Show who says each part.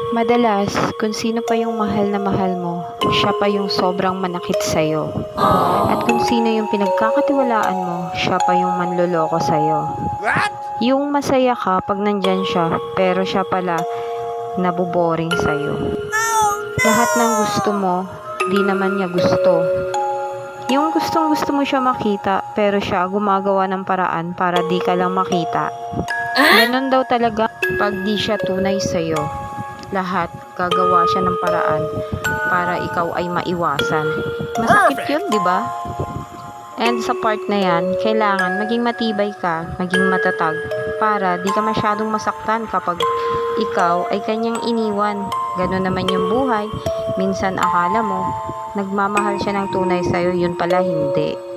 Speaker 1: Madalas, kung sino pa yung mahal na mahal mo, siya pa yung sobrang manakit sa'yo. At kung sino yung pinagkakatiwalaan mo, siya pa yung manloloko sa'yo. Yung masaya ka pag nandyan siya, pero siya pala naboboring sa'yo. Lahat ng gusto mo, di naman niya gusto. Yung gustong gusto mo siya makita, pero siya gumagawa ng paraan para di ka lang makita. Ganon daw talaga pag di siya tunay sa'yo. Lahat gagawa siya ng paraan para ikaw ay maiwasan. Masakit yun, di ba? And sa part na yan, kailangan maging matibay ka, maging matatag, para di ka masyadong masaktan kapag ikaw ay kanyang iniwan. Ganon naman yung buhay. Minsan akala mo, nagmamahal siya ng tunay sa'yo, yun pala hindi.